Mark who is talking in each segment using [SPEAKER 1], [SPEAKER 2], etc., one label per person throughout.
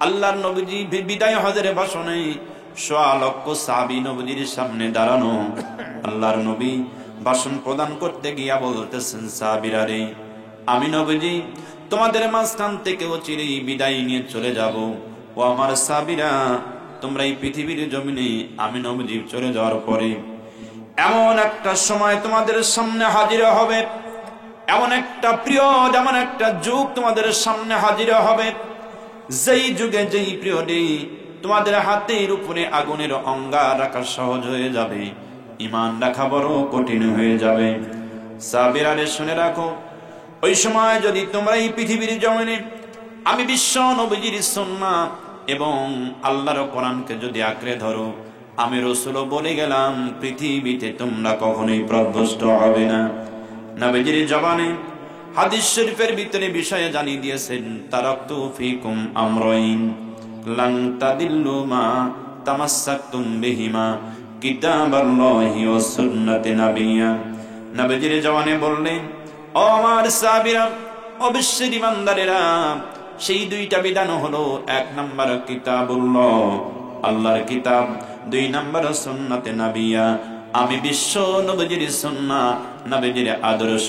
[SPEAKER 1] আল্লাহর নবীজি বিদায় হজের ভাষণে সোয়া লক্ষ সাহাবী নবীজির সামনে দাঁড়ানো। আল্লাহর নবী ভাষণ প্রদান করতে গিয়া বলতেছেন, সাহাবীরা রে, আমি নবীজি তোমাদের মাঝখান থেকে চিরেই বিদায় নিয়ে চলে যাব। ও আমার সাহাবীরা, তোমরা এই পৃথিবীর জমিনে আমি নবীজি চলে যাওয়ার পরে এমন একটা সময় তোমাদের সামনে হাজির হবে, এমন একটা পিরিয়ড, এমন একটা যুগ তোমাদের সামনে হাজির হবে, যেই যুগে যেই পিরিয়ডে তোমাদের হাতের উপরে আগুনের অঙ্গার রাখা সহজ হয়ে যাবে, ঈমান রাখা বড় কঠিন হয়ে যাবে। সাহাবীরা রে, শুনে রাখো, ওই সময় যদি তোমরা এই পৃথিবীর জমিনে আমি বিশ্ব নবীজির সুন্নাহ এবং আল্লাহর কোরআনকে যদি আঁকড়ে ধরো, আমি রাসূলও বলে গেলাম, পৃথিবীতে তোমরা কখনোই পথভ্রষ্ট হবে না। নবীজির জবানে হাদিস শরীফের ভিতরে বিষয়ে জানিয়ে দিয়েছেন, তারাকতু ফিকুম আমরাইন লান তাদিল্লু মা তামাসসাকতুম বিহিমা কিতাবাল্লাহি ওয়া সুন্নাতি নাবিয়্যা। নবীজির জবানে বললেন, ও আমার সাহাবীরা, অবশ্যই ইমানদারেরা, সেই দুইটা বিধান হলো, এক নাম্বার কিতাবুল্লাহ, আল্লাহর কিতাব, দুই নাম্বার সুন্নাতে নাবিয়্যা, আমি বিশ্ব নবীজির সুন্নাহ, নবীজির আদর্শ।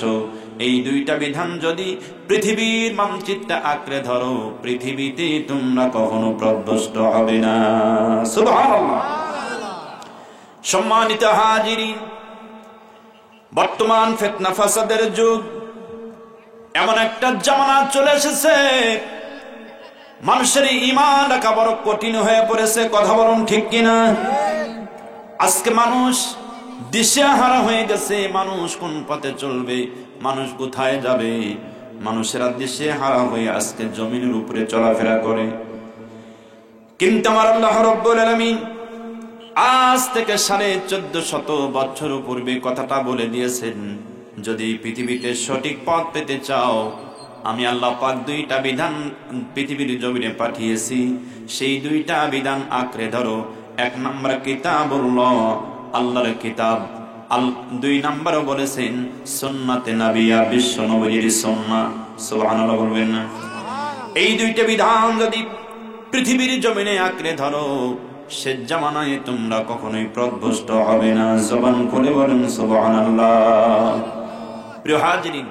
[SPEAKER 1] এই দুইটা বিধান যদি পৃথিবীর মানচিত্রে আঁকড়ে ধরো, পৃথিবীতে তোমরা কখনো পথভ্রষ্ট হবে না। সুবহানাল্লাহ। সম্মানিত হাজিরিন, বর্তমান ফিতনা ফাসাদের যুগ, এমন একটা জামানা চলে এসেছে, মানুষের ঈমান রাখা বড় কঠিন হয়ে পড়েছে। কথা বলুন ঠিক কিনা? আজকে মানুষ দিশেহারা হয়ে গেছে। মানুষ কোন পথে চলবে, মানুষ কোথায় যাবে, মানুষেরা দিশেহারা হয়ে আজকে জমিনের উপরে চলাফেরা করে। কিন্তু আমার আল্লাহ রাব্বুল আলামিন আজ থেকে 1450 বছর পূর্বে কথাটা বলে দিয়েছেন, যদি পৃথিবীতে সঠিক পথ পেতে চাও, আমি আল্লাহ পাক দুইটা বিধান পৃথিবীর জমিনে পাঠিয়েছি, সেই দুইটা বিধান আঁকড়ে ধরো। এক নম্বর কিতাবুল্লাহ, আল্লাহর কিতাব, দুই নম্বর বলেছেন সুন্নাতে নাবিয়্যা, বিশ্ব নবীর সুন্নাহ। সুবহানাল্লাহ বলবেন না? এই দুইটা বিধান যদি পৃথিবীর জমিনে আঁকড়ে ধরো, সে জামানায় তোমরা কখনোই পথভ্রষ্ট হবে না। জবান খুলে বলেন সুবহানাল্লাহ। প্রিয় হাজিরিন,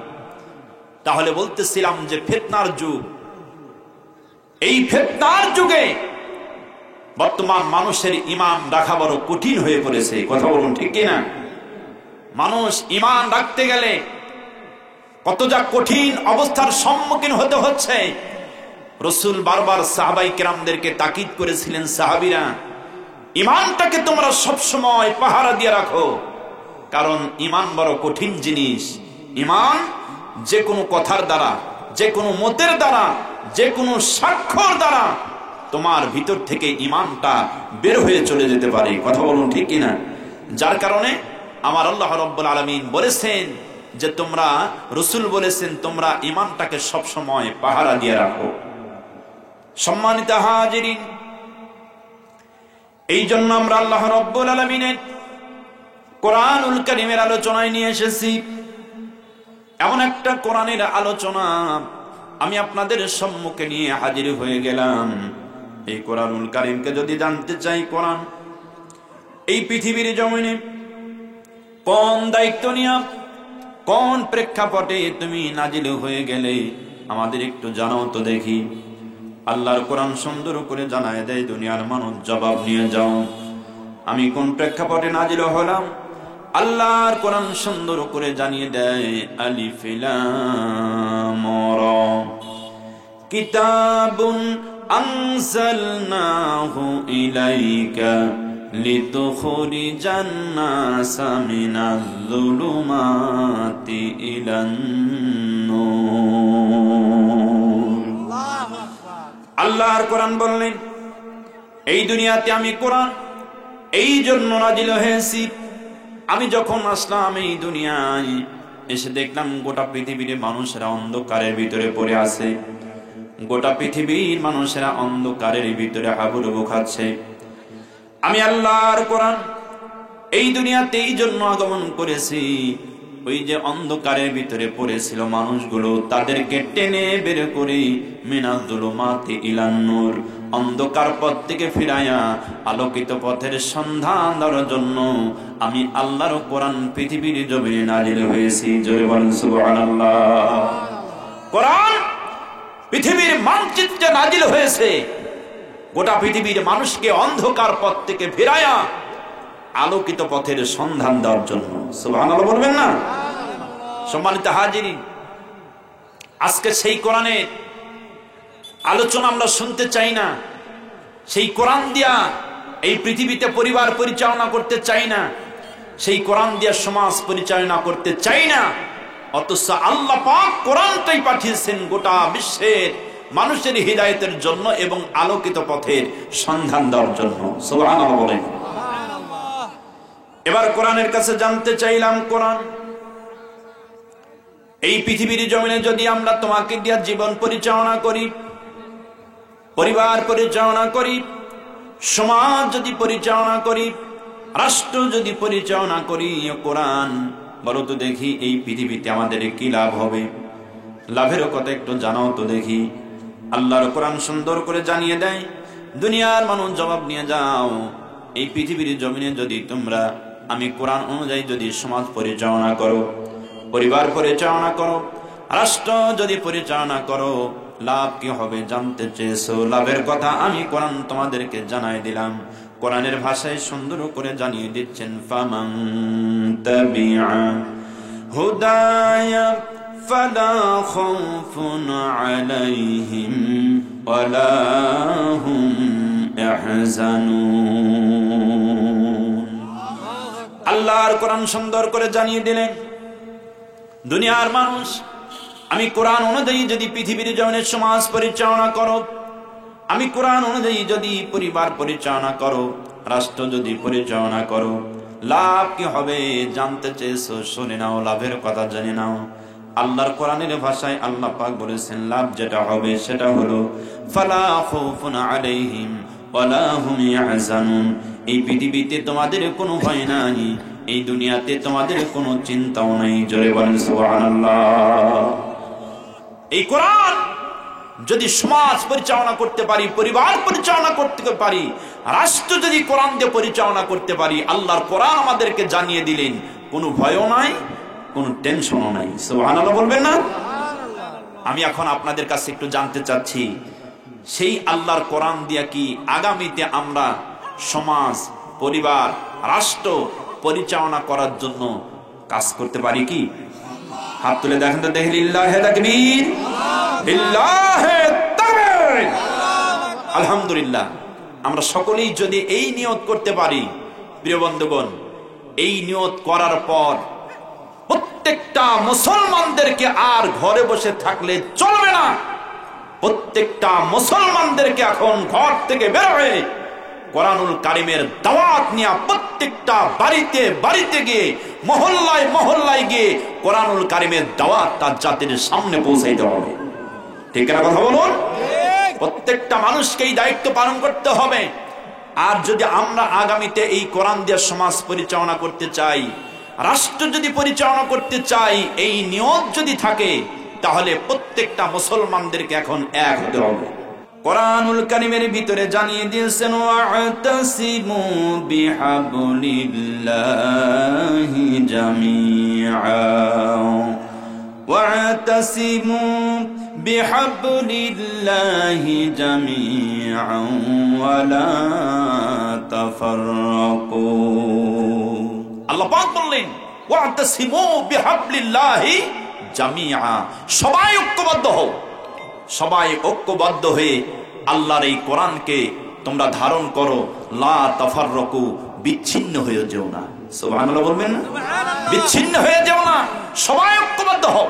[SPEAKER 1] তাহলে বলতেছিলাম যে ফিতনার যুগ, এই ফিতনার যুগে বর্তমান মানুষের ঈমান রাখা বড় কঠিন হয়ে পড়েছে। কথা বলুন ঠিক কিনা? মানুষ ঈমান রাখতে গেলে কত যা কঠিন অবস্থার সম্মুখীন হতে হচ্ছে। রাসূল বারবার সাহাবায়ে কেরামদেরকে তাকিদ করেছিলেন, সাহাবীরা, ঈমানটাকে তোমরা সব সময় পাহারা দিয়ে রাখো, কারণ ঈমান বড় কঠিন জিনিস। ঈমান যে কোনো কথার দ্বারা, যে কোনো মতের দ্বারা, যে কোনো সাক্ষ্যর দ্বারা তোমার ভিতর থেকে ঈমানটা বের হয়ে চলে যেতে পারে। কথা বলুন ঠিক কিনা? যার কারণে আমার আল্লাহ রাব্বুল আলামিন বলেছেন যে তোমরা, রাসূল বলেছেন, তোমরা ঈমানটাকে সব সময় পাহারা দিয়ে রাখো। সম্মানিত হাজিরিন, এই জন্য আমরা আল্লাহ রাব্বুল আলামিনের কোরআনুল কারীমের আলোচনায় নিয়ে এসেছি। এমন একটা কোরআনের আলোচনা আমি আপনাদের সম্মুখে নিয়ে হাজির হয়ে গেলাম। এই কোরআনুল কারীমকে যদি জানতে চাই, কোরআন এই পৃথিবীর জমিনে কোন দায়িত্ব নিয়ে, কোন প্রেক্ষাপটে তুমি নাজিল হয়ে গেলে, আমাদের একটু জানাও তো দেখি। আল্লাহর কোরআন সুন্দর করে জানায় দেয়, দুনিয়ার মানুষ জবাব নিয়ে যাও, আমি কোন প্রেক্ষাপটে নাজিল হলাম। আল্লাহর কোরআন সুন্দর করে জানিয়ে দেয়, আলিফ লাম রা, কিতাবুন আনজালনাহু ইলাইকা লিতুখরিজান নাসা মিনাজ যুলুমাতি ইলান নূর। আল্লাহর কোরআন বললেন, এই দুনিয়াতে আমি কোরআন এই জন্য নাজিল হয়েছি, আমি যখন আসলাম এই দুনিয়ায়, এসে দেখলাম গোটা পৃথিবীর মানুষেরা অন্ধকারের ভিতরে পড়ে আছে। গোটা পৃথিবীর মানুষেরা অন্ধকারের ভিতরে হাবুডুবু খাচ্ছে। আমি আল্লাহর কোরআন এই দুনিয়াতে এই জন্য আগমন করেছি, ওই যে অন্ধকারের ভিতরে পড়েছিল মানুষগুলো, তাদেরকে টেনে বের করে মিনাজ যুলুমাতি ইলান নূর, অন্ধকার পথ থেকে ফিরাইয়া আলোকিত পথের সন্ধান দেওয়ার জন্য আমি আল্লাহর কোরআন পৃথিবীর জমিনে নাজিল হয়েছি। জোরে বলেন সুবহানাল্লাহ। কোরআন পৃথিবীর মানচিত্রে নাজিল হয়েছে গোটা পৃথিবীর মানুষকে অন্ধকার পথ থেকে ফিরাইয়া আলোকিত পথের সন্ধান দেওয়ার জন্য। সুবহানাল্লাহ বলবেন না? সম্মানিত হাজিরিন, আজকে সেই কোরআনের আলোচনা আমরা শুনতে চাই না। সেই কোরআন দিয়া এই পৃথিবীতে পরিবার পরিচালনা করতে চাই না, সেই কোরআন দিয়া সমাজ পরিচালনা করতে চাই না। অথচ আল্লাহ পাক কোরআনটাই পাঠিয়েছেন গোটা বিশ্বের মানুষের হিদায়াতের জন্য এবং আলোকিত পথের সন্ধান দেওয়ার জন্য। সুবহানাল্লাহ বলেন। এবার কোরআনের কাছে জানতে চাইলাম, কোরআন এই পৃথিবীর জমিনে যদি আমরা তোমাকে দিয়া জীবন পরিচালনা করি, পরিবার পরিচালনা করি, সমাজ যদি পরিচালনা করি, রাষ্ট্র যদি পরিচালনা করি, কোরআন বলো তো দেখি এই পৃথিবীতে আমাদের কি লাভ হবে? লাভের কথা একটু জানাও তো দেখি। আল্লাহর কোরআন সুন্দর করে জানিয়ে দেয়, দুনিয়ার মানুষ জবাব নিয়ে যাও, এই পৃথিবীর জমিনে যদি তোমরা আমি কোরআন অনুযায়ী যদি সমাজ পরিচালনা করো, পরিবার পরিচালনা করো, রাষ্ট্র যদি পরিচালনা করো, লাভ কি হবে জানতে চেয়েছো? লাভের কথা আমি কোরআন তোমাদেরকে জানাই দিলাম। কোরআনের ভাষায় সুন্দর করে জানিয়ে দিচ্ছেন, ফামান তাবিআ হুদায়া ফালা খাউফুন আলাইহিম ওয়ালা হুম ইয়াহজানুন। আল্লাহর কোরআন সুন্দর করে জানিয়ে দিলেন, দুনিয়ার মানুষ আমি কোরআন অনুযায়ী যদি পৃথিবীর জমিনে সমাজ পরিচালনা করো, আমি কোরআন অনুযায়ী যদি পরিবার পরিচালনা করো, রাষ্ট্র যদি পরিচালনা করো, লাভ কি হবে জানতে চেয়েছো? শুনে নাও, লাভের কথা জেনে নাও। আল্লাহর কোরআনের ভাষায় আল্লাহ পাক বলেছেন, লাভ যেটা হবে সেটা হলো ফালা খাউফুন আলাইহিম ওয়ালা হুম ইয়াহজানুন। এই পৃথিবীতে তোমাদের কোনো ভয় নাই, এই দুনিয়াতে তোমাদের কোনো চিন্তাও নাই। জোরে বলেন সুবহানাল্লাহ। এই কোরআন যদি সমাজ পরিচালনা করতে পারি, পরিবার পরিচালনা করতে পারি, রাষ্ট্র যদি কোরআন দিয়ে পরিচালনা করতে পারি, আল্লাহর কোরআন আমাদেরকে জানিয়ে দিলেন কোনো ভয়ও নাই, কোনো টেনশনও নাই। সুবহানাল্লাহ বলবেন না? আমি এখন আপনাদের কাছে একটু জানতে চাচ্ছি, সেই আল্লাহর কোরআন দিয়া কি আগামীতে আমরা সমাজ, পরিবার, রাষ্ট্র পরিচালনা করার জন্য কাজ করতে পারি কি? হাত তুলে দেখেন তো দেখি। লিল্লাহি তাকবীর, লিল্লাহি তাকবীর। আলহামদুলিল্লাহ, আমরা সকলেই যদি এই নিয়ত করতে পারি, প্রিয় বন্ধুগণ, এই নিয়ত করার পর প্রত্যেকটা মুসলমানদেরকে আর ঘরে বসে থাকলে চলবে না। প্রত্যেকটা মুসলমানদেরকে এখন ঘর থেকে বের হয়ে কোরআনুল কারীমের দাওয়াত নিয়ে প্রত্যেকটা বাড়িতে বাড়িতে গিয়ে, মহল্লায় মহল্লায় গিয়ে কোরআনুল কারীমের দাওয়াত তার জাতির সামনে পৌঁছাইতে হবে। ঠিক না কথা বলুন? প্রত্যেকটা মানুষকে এই দায়িত্ব পালন করতে হবে। আর যদি আমরা আগামীতে এই কোরআন দিয়ে সমাজ পরিচালনা করতে চাই, রাষ্ট্র যদি পরিচালনা করতে চাই, এই নিয়ত যদি থাকে, তাহলে প্রত্যেকটা মুসলমানদেরকে এখন এক হতে হবে। কোরআনুল কারীমের ভিতরে জানিয়ে দিয়েছেন, ওয়া'তাসিমু বিহাবলিল্লাহি জামিআ, ওয়া'তাসিমু বিহাবলিল্লাহি জামিআ ওয়া লা তাফাররাকু। আল্লাহ পাক বললেন, ওয়া'তাসিমু বিহাবলিল্লাহি জামিআ, সবাই ঐক্যবদ্ধ হও, সবাই ঐক্যবদ্ধ হয়ে আল্লাহর এই কোরআনকে তোমরা ধারণ করো। লা তাফাররাকু, বিচ্ছিন্ন হয়ে যেও না। সুবহানাল্লাহ বলবেন না? বিচ্ছিন্ন হয়ে যেও না, সবাই ঐক্যবদ্ধ হও।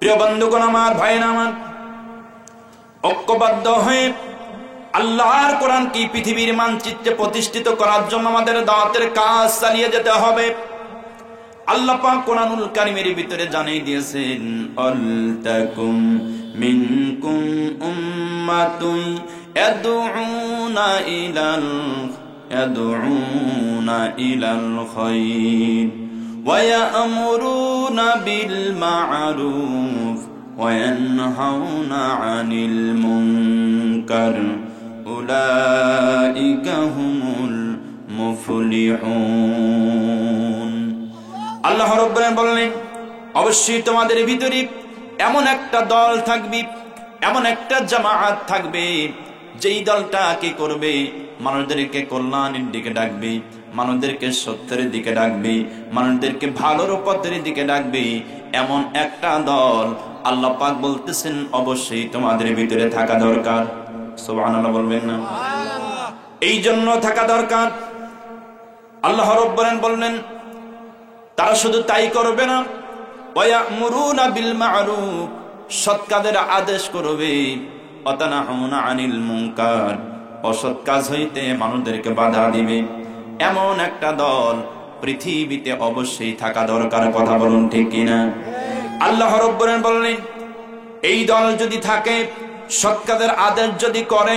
[SPEAKER 1] প্রিয় বন্ধুগণ আমার, ভাইরা আমার, ঐক্যবদ্ধ হয়ে আল্লাহর কোরআনকে পৃথিবীর মানচিত্রে প্রতিষ্ঠিত করার জন্য আমাদের দাওয়াতের কাজ চালিয়ে যেতে হবে। আল্লাহ পাক কোরআনুল কারীমের ভিতরে জানিয়ে দিয়েছেন, আলতাকুম মিনকুম উম্মাতুন ইয়াদউনা ইলাল খায়র ওয়া ইয়া'মুরুনা বিল মা'রুফ ওয়া ইয়ানহাউনা আনিল মুনকার মুনকার উলাইকা হুমুল মুফলিহুন। আল্লাহ রাব্বুল আলামিন বললেন, অবশ্যই তোমাদের ভিতরে এমন একটা দল থাকবে, এমন একটা জামাআত থাকবে, যেই দলটা কি করবে, মানুষদেরকে কল্যাণের দিকে ডাকবে, মানুষদেরকে সত্যের দিকে ডাকবে, মানুষদেরকে ভালোর পথের দিকে ডাকবে। এমন একটা দল আল্লাহ পাক বলতেছেন অবশ্যই তোমাদের ভিতরে থাকা দরকার। সুবহানাল্লাহ বলবেন না? এই জন্য থাকা দরকার। আল্লাহ রাব্বুল আলামিন বললেন, তারা শুধু তাই করবে না, ওয়ায়ামুরুনা বিল মা'রুফ, সৎ কাজের আদেশ করবে, ওয়াতানহাউনা আনিল মুনকার, অসৎ কাজ হইতে মানুষদেরকে বাধা দিবে। এমন একটা দল পৃথিবীতে অবশ্যই থাকা দরকার। কথা বলুন ঠিক কিনা? আল্লাহ রাব্বুল আলামিন বললেন, এই দল যদি থাকে, সৎ কাজের আদেশ যদি করে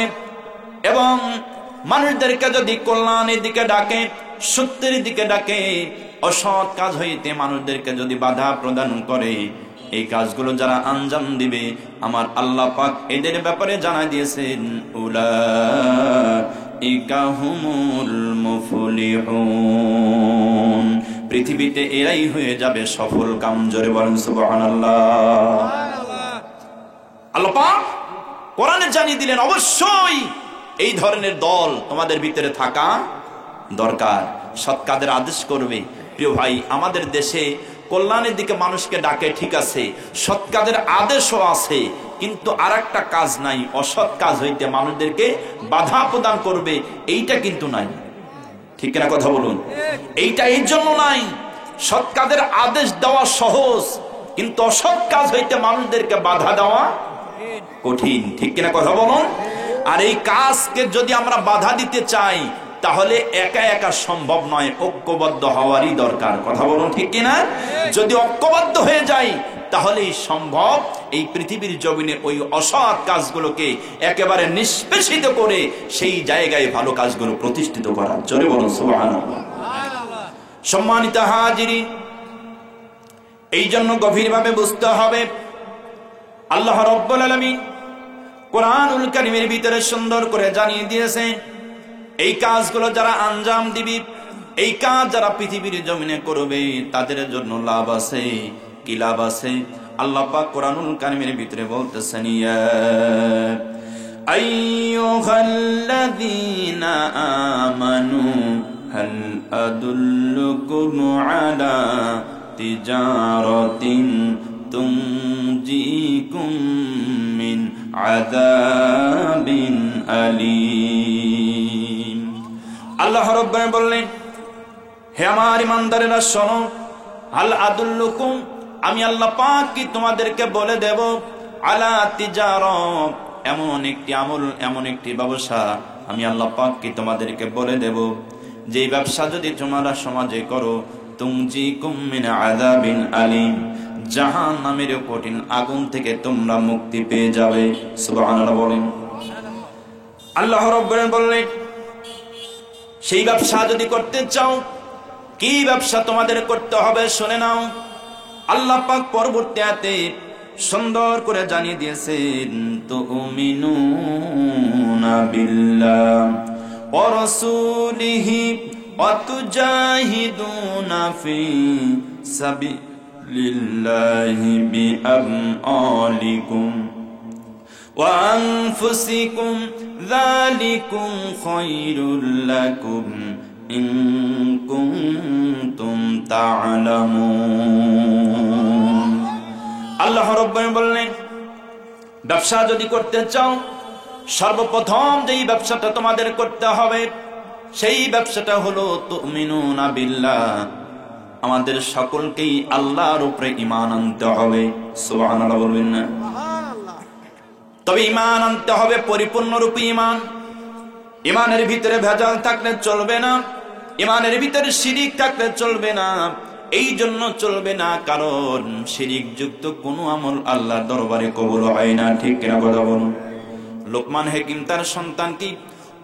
[SPEAKER 1] এবং মানুষদেরকে যদি কল্যাণের দিকে ডাকে, সত্যের দিকে ডাকে, অসৎ কাজ হইতে মানুষদেরকে যদি বাধা প্রদান করে, এই কাজগুলো যারা আঞ্জাম দিবে, আমার আল্লাহ পাক এদের ব্যাপারে জানাই দিয়েছেন, উলাইকা হুমুল মুফলিহুন, পৃথিবীতে এরাই হয়ে যাবে সফল কাম। জোরে বলেন সুবহানাল্লাহ। আল্লাহ পাক কোরআনে জানিয়ে দিলেন অবশ্যই এই ধরনের দল তোমাদের ভিতরে থাকা দরকার, সৎ কাজের আদেশ করবে। প্রিয় ভাই, আমাদের দেশে কল্যাণের দিকে মানুষকে ডাকে, ঠিক আছে, সৎ কাজের আদেশও আছে, কিন্তু আরেকটা কাজ নাই, অসৎ কাজ হইতে মানুষদেরকে বাধা প্রদান করবে, এইটা কিন্তু নাই। ঠিক না? কথা বলুন। এইটা এই জন্য নাই, সৎ কাজের আদেশ দেওয়া সহজ, কিন্তু অসৎ কাজ হইতে মানুষদেরকে বাধা দেওয়া কঠিন। ঠিক কিনা? কথা বলুন। আর এই কাজকে যদি আমরা বাধা দিতে চাই, তাহলে একা একা সম্ভব নয়, ঐক্যবদ্ধ হওয়ারই দরকার। কথা বলুন ঠিক কিনা? যদি ঐক্যবদ্ধ হয়ে যায় তাহলেই সম্ভব এই পৃথিবীর জমিনে ওই অসৎ কাজগুলোকে একেবারে নিষ্পেষিত করে সেই জায়গায় ভালো কাজগুলো প্রতিষ্ঠিত করা। জোরে বলুন সুবহানাল্লাহ। সম্মানিত হাজিরিন, এই জন্য গভীরভাবে বুঝতে হবে, আল্লাহ রাব্বুল আলামিন কোরআনুল কারীমের ভিতরে সুন্দর করে জানিয়ে দিয়েছেন, এই কাজগুলো যারা আঞ্জাম দিবে, এই কাজ যারা পৃথিবীর জমিনে করবে, তাদের জন্য লাভ আছে। কি লাভ আছে? আল্লাহ পাক কোরআনুল কারীমের ভিতরে বলতেছেন, ইয়া আইয়ুহাল্লাযীনা আমানু হাল আদুল্লুকুম আলা তিজারাতিন তুনজিকুম মিন আযাবিন আলীম। আল্লাহ রাব্বুল আলামিন বললেন, হে আমার ঈমানদারেরা শোনো, হাল আদুল্লুকুম, আমি আল্লাহ পাক কি তোমাদেরকে বলে দেব, আলা তিজারাত, এমন একটি আমল, এমন একটি ব্যবসা আমি আল্লাহ পাক কি তোমাদেরকে বলে দেব, যেই ব্যবসা যদি তোমরা সমাজে করো, তুনজিকুম মিন আযাবিন আলীম, জাহান্নামের কঠিন আগুন থেকে তোমরা মুক্তি পেয়ে যাবে। সুবহানাল্লাহ বলেন। আল্লাহ রাব্বুল আলামিন বললেন, সেই ব্যবসা যদি করতে চাও, কি ব্যবসা তোমাদের করতে হবে শুনে নাও। আল্লাহ পাক পরবর্তী আয়াতে সুন্দর করে জানিয়ে দিয়েছেন, তুমিনুনা বিল্লাহ ওয়া রাসূলিহি ওয়া তুজাহিদুনা ফি সাবিলিল্লাহি বিআমওয়ালিকুম ওয়া আনফুসিকুম যালিকুম খায়রুল লাকুম ইন কুনতুম তা'লামুন। আল্লাহ রাব্বুল আলামিন বললেন, ব্যবসা যদি করতে চাও, সর্বপ্রথম যেই ব্যবসাটা তোমাদের করতে হবে, সেই ব্যবসাটা হলো তুমিনুনা বিল্লাহ, আমাদের সকলকেই আল্লাহর উপরে ঈমান আনতে হবে। সুবহানাল্লাহ বলবেন না? তবে ঈমান আনতে হবে পরিপূর্ণরূপে ঈমান। ঈমানের ভিতরে ভেজাল থাকলে চলবে না, ঈমানের ভিতরে শিরিক থাকলে চলবে না। এই জন্য চলবে না কারণ শিরিক যুক্ত কোনো আমল আল্লাহর দরবারে কবুল হয় না। ঠিক কিনা কথা বলুন। লোকমান হাকিম তার সন্তানকে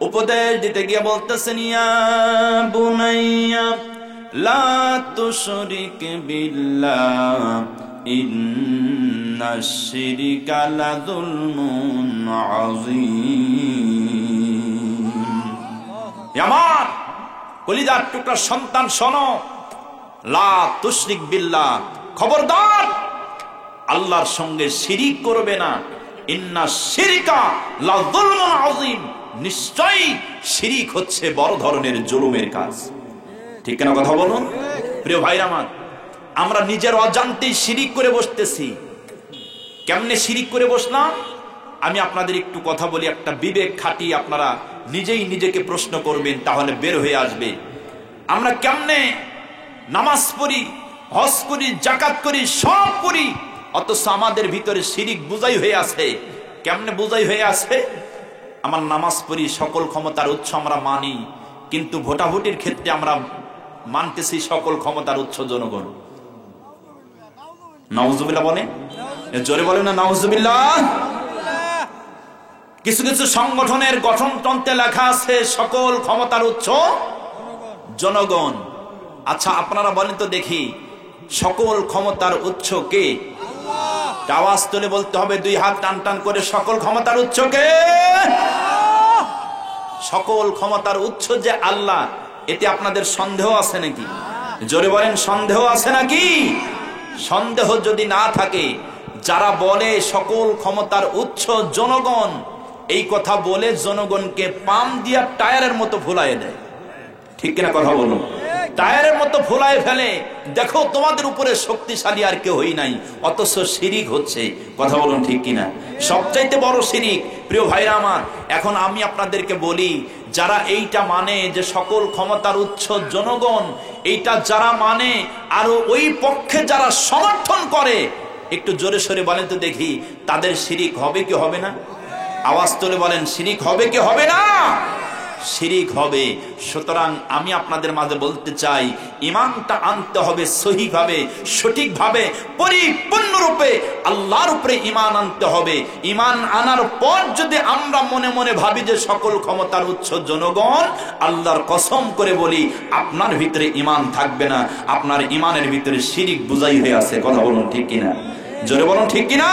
[SPEAKER 1] উপদেশ দিতে গিয়ে বলতেছেন, ইয়া বুনাইয়া লা তুশরিক বিল্লাহ ইন্নাশ শিরকা লাযুলমুন আযীম। আমার কলিজার টুকরা সন্তান শোনো, লা তুশরিক বিল্লাহ, খবরদার আল্লাহর সঙ্গে শিরিক করবে না। ইন্নাশ শিরকা লাযুলমুন আযীম, নিশ্চয়ই শিরিক হচ্ছে বড় ধরনের জুলুমের কাজ। ঠিক না কথা বলুন? প্রিয় ভাইরা আমার, আমরা নিজের অজান্তেই শিরিক করে বসতেছি। কেমনে শিরিক করে বসলাম? আমি আপনাদের একটু কথা বলি, একটা বিবেক খাটিয়ে আপনারা নিজেই নিজেকে প্রশ্ন করবেন, তাহলে বের হয়ে আসবে। আমরা কেমনে নামাজ পড়ি, হজ করি, যাকাত করি, সব করি, অথচ আমাদের ভিতরে শিরিক বুঝাই হয়ে আছে। কেমনে বুঝাই হয়ে আছে? আমার নামাজ পড়ি, সকল ক্ষমতার উৎস আমরা মানি, কিন্তু ভোটাভুটির ক্ষেত্রে আমরা মানতেছি সকল ক্ষমতার উৎস জনগণ। নাউজুবিল্লাহ বলে, জোরে বলে না নাউজুবিল্লাহ। কিছু কিছু সংগঠনের গঠনতন্ত্রে লেখা আছে সকল ক্ষমতার উৎস জনগণ। আচ্ছা আপনারা বলেন তো দেখি, সকল ক্ষমতার উৎস কে? আওয়াজ তুলে বলতে হবে, দুই হাত টান টান করে, সকল ক্ষমতার উৎস কে? সকল ক্ষমতার উৎস যে আল্লাহ, এতে আপনাদের সন্দেহ আছে নাকি? জোরে বলেন, সন্দেহ আছে নাকি? সন্দেহ যদি না থাকে, যারা বলে সকল ক্ষমতার উৎস জনগণ, এই কথা বলে জনগণকে পাম দিয়া টায়ারের মতো ফুলায় দেয়। ঠিক কিনা কথা বলুন? টায়ারের মতো ফুলায় ফেলে, দেখো তোমাদের উপরে শক্তিশালী আর কেউ হই নাই, অথচ শিরিক হচ্ছে। কথা বলুন ঠিক কিনা? সবচাইতে বড় শিরিক। প্রিয় ভাইরা আমার, এখন আমি আপনাদেরকে বলি, যারা এইটা মানে যে সকল ক্ষমতার উৎস জনগণ, এইটা যারা মানে আর ওই পক্ষে যারা সমর্থন করে, একটু জোরে সোরে বলেন তো দেখি, তাদের শিরিক হবে কি হবে না? আওয়াজ তুলে বলেন, শিরিক হবে কি হবে না? শিরিক হবে। সুতরাং আমি আপনাদের মাঝে বলতে চাই, ঈমানটা আনতে হবে সহিভাবে, সঠিকভাবে, পরিপূর্ণরূপে আল্লাহর উপরে ঈমান আনতে হবে। ঈমান আনার পর যদি আমরা মনে মনে ভাবি যে সকল ক্ষমতার উৎস জনগণ, আল্লাহর কসম করে বলি, আপনার ভিতরে ঈমান থাকবে না, আপনার ঈমানের ভিতরে শিরিক বুঝাই হয়ে আছে। কথা বলুন ঠিক কিনা? জোরে বলুন ঠিক কিনা?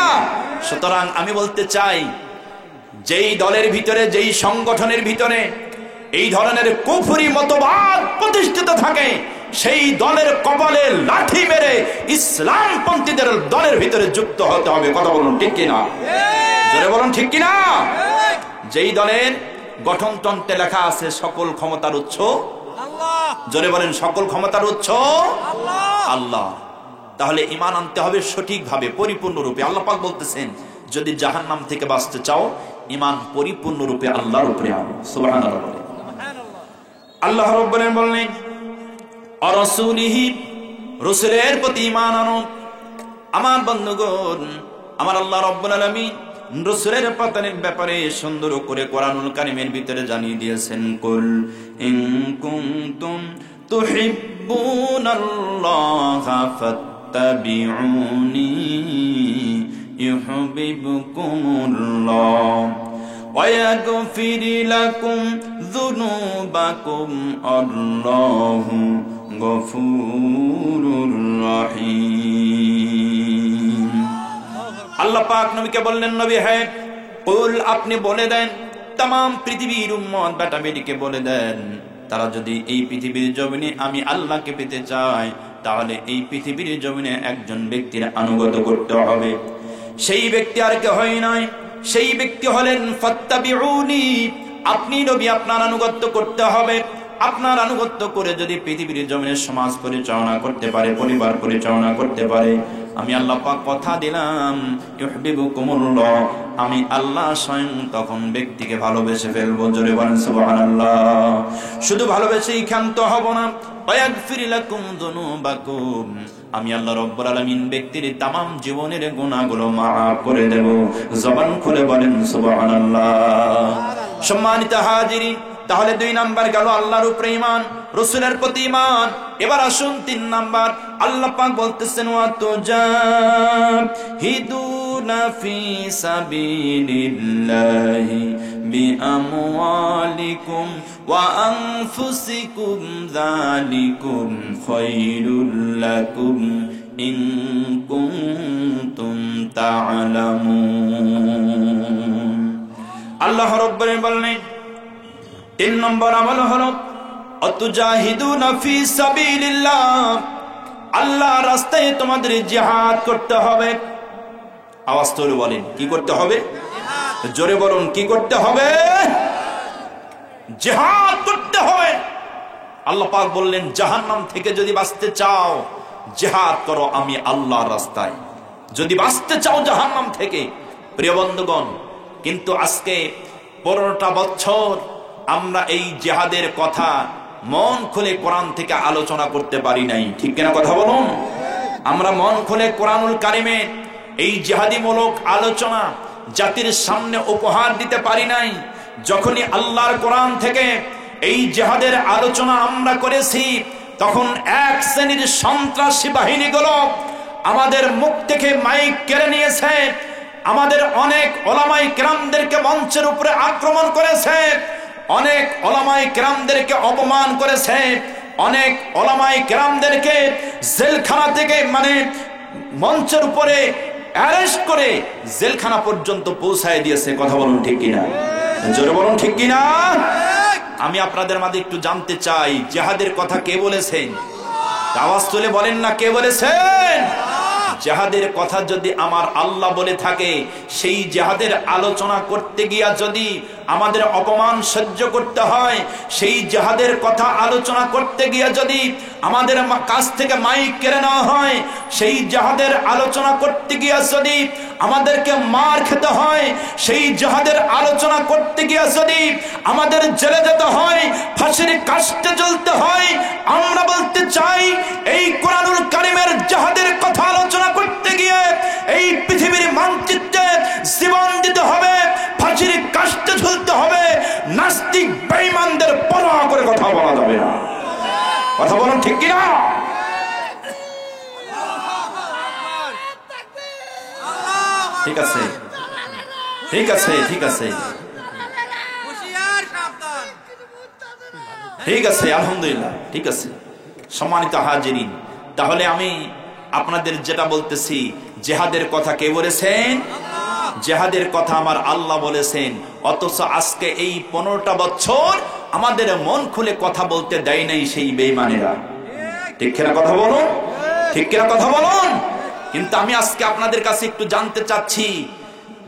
[SPEAKER 1] সুতরাং আমি বলতে চাই, যেই দলের ভিতরে, যেই সংগঠনের ভিতরে এই ধরনের কুফরি মতবাদ প্রতিষ্ঠিত থাকে, সেই দলের কপালে লাঠি মেরে ইসলামপন্থীদের দলের ভিতরে যুক্ত হতে হবে। কথা বলুন ঠিক কিনা? জোরে বলুন ঠিক কিনা? যেই দলের গঠনতন্ত্রে লেখা আছে সকল ক্ষমতার উৎস আল্লাহ, জোরে বলেন সকল ক্ষমতার উৎস আল্লাহ, তাহলে ঈমান আনতে হবে সঠিকভাবে, পরিপূর্ণরূপে। আল্লাহ পাক বলতেছেন, যদি জাহান্নাম থেকে বাঁচতে চাও, ঈমান পরিপূর্ণরূপে আল্লাহর উপরে আনো। সুবহানাল্লাহ। আল্লাহ রাব্বুল আলামিন বলেন, আর রাসূলিহি, রাসূলের প্রতি ঈমান আনো। আমার বন্ধুগণ, আমার আল্লাহ রাব্বুল আলামিন রাসূলের পাতানের ব্যাপারে সুন্দর করে কোরআনুল কারীমের ভিতরে জানিয়ে দিয়েছেন, কুল ইন কুনতুম তুহিব্বুনাল্লাহা ফাত্তাবিউনি ইউহিব্বুকুমুল্লাহ ওয়া ইয়াগফির লাকুম যুনুবাকুম আল্লাহু গফুরুর রহিম। আল্লাহ পাক নবীকে বললেন, নবী হে, কুল, আপনি বলে দেন, तमाम পৃথিবীর উম্মত বেটা বেটিকে বলে দেন, তারা যদি এই পৃথিবীর জমিনে আমি আল্লাহকে পেতে চায়, তাহলে এই পৃথিবীর জমিনে একজন ব্যক্তির আনুগত্য করতে হবে। সেই ব্যক্তি আর কেউ হয় নাই, সেই ব্যক্তি হলেন ফাত্তাবিউনি, আপনি নবী আপনার আনুগত্য করতে হবে। আপনার আনুগত্য করে যদি পৃথিবীর জমিনের সমাজ পরিচালনা করতে পারে, পরিবার পরিচালনা করতে পারে, আমি আল্লাহ পাক কথা দিলাম, ইউহিব্বুকুমুল্লাহ, আমি আল্লাহ স্বয়ং তখন ব্যক্তিকে ভালোবেসে ফেলবো। জোরে বলেন সুবহানাল্লাহ। শুধু ভালোবেসেই ক্ষান্ত হব না, ওয়াগফির লাকুম যুনুবাকুম, আমি আল্লাহ রাব্বুল আলামিন ব্যক্তির तमाम জীবনের গুনাহগুলো মাফ করে দেব। জবান খুলে বলেন সুবহানাল্লাহ। সম্মানিত হাজিরিন, তাহলে 2 নাম্বার গেল আল্লাহর উপরে ঈমান, রাসূলের প্রতি ঈমান। এবার আসুন 3 নাম্বার, আল্লাহ পাক বলতেছেন, ওয়া তুজাহিদুনা ফি সাবিলিল্লাহি বিআমওয়ালিকুম ওয়া আনফুসিকুম যালিকুম খায়রুল লাকুম ইন কুনতুম তা'লামুন। আল্লাহ রাব্বুল আলামিন বলেন 3 নম্বর আমল হলো আতুজাহিদুনা ফি সাবিলিল্লাহ, আল্লাহর রাস্তায় তোমাদের জিহাদ করতে হবে। আওয়াজ তোলে বলেন কি করতে হবে? জোরে বলুন কি করতে হবে? জিহাদ করতে হবে। আল্লাহ পাক বললেন জাহান্নাম থেকে যদি বাঁচতে চাও জিহাদ করো আমি আল্লাহর রাস্তায়, যদি বাঁচতে চাও জাহান্নাম থেকে। প্রিয় বন্ধুগণ, কিন্তু আজকে 15টা বছর আমরা এই জিহাদের কথা মন খুলে কোরআন থেকে আলোচনা করতে পারি নাই, ঠিক কিনা কথা বলুন? আমরা মন খুলে কোরআনুল কারিমে এই জিহাদিমূলক আলোচনা জাতির সামনে উপহার দিতে পারি নাই। যখনই আল্লাহর কোরআন থেকে এই জিহাদের আলোচনা আমরা করেছি, তখন এক শ্রেণীর সন্ত্রাসী বাহিনীগুলো আমাদের মুখ থেকে মাইক কেড়ে নিয়েছে, আমাদের অনেক ওলামায়ে কেরামদেরকে মঞ্চের উপরে আক্রমণ করেছে, অনেক ওলামায়ে কেরামদেরকে অপমান করেছে, অনেক ওলামায়ে কেরামদেরকে জেলখানা থেকে মঞ্চের উপরে অ্যারেস্ট করে জেলখানা পর্যন্ত পৌঁছায় দিয়েছে। কথা বলুন ঠিক কিনা? জোরে বলুন ঠিক কিনা? আমি আপনাদের মাঝে একটু জানতে চাই জিহাদের কথা কে বলেছেন? আওয়াজ তুলে বলেন না কে বলেছেন? জিহাদের কথা যদি আমার আল্লাহ বলে থাকে, সেই জিহাদের আলোচনা করতে গিয়া যদি আমাদের অপমান সহ্য করতে হয়, সেই জিহাদের কথা আলোচনা করতে গিয়া যদি আমাদের কাছ থেকে মাইক কেড়ে নেওয়া হয়, সেই জিহাদের আলোচনা করতে গিয়া যদি আমাদেরকে মার খেতে হয়, সেই জিহাদের আলোচনা করতে গিয়া যদি আমাদের জেলে যেতে হয়, ফাঁসির কাস্টে জ্বলতে হয়, আমরা বলতে চাই এই কোরআনুল কারিমের জিহাদের কথা আলোচনা করতে গিয়ে এই পৃথিবীর মানচিত্রে জীবন দিতে হবে, ফাঁসির কাস্টে ঝুলতে হবে। নাস্তিক বেঈমানদের পরোয়া করে কথা বলা যাবে না। কথা বলুন ঠিক কিনা? ঠিক আছে, ঠিক আছে, ঠিক আছে, ঠিক আছে, আলহামদুলিল্লাহ, ঠিক আছে। সম্মানিত হাজিরিন, তাহলে আমি আপনাদের যেটা বলতেছি, জিহাদের কথা কে বলেছেন? জিহাদের কথা আমার আল্লাহ বলেছেন। অথচ আজকে এই 15টা বছর আমাদের মন খুলে কথা বলতে দেয় নাই সেই বেঈমানেরা। ঠিক কিনা কথা বলুন? ঠিক কিনা কথা বলুন? কিন্তু আমি আজকে আপনাদের কাছে একটু জানতে চাচ্ছি,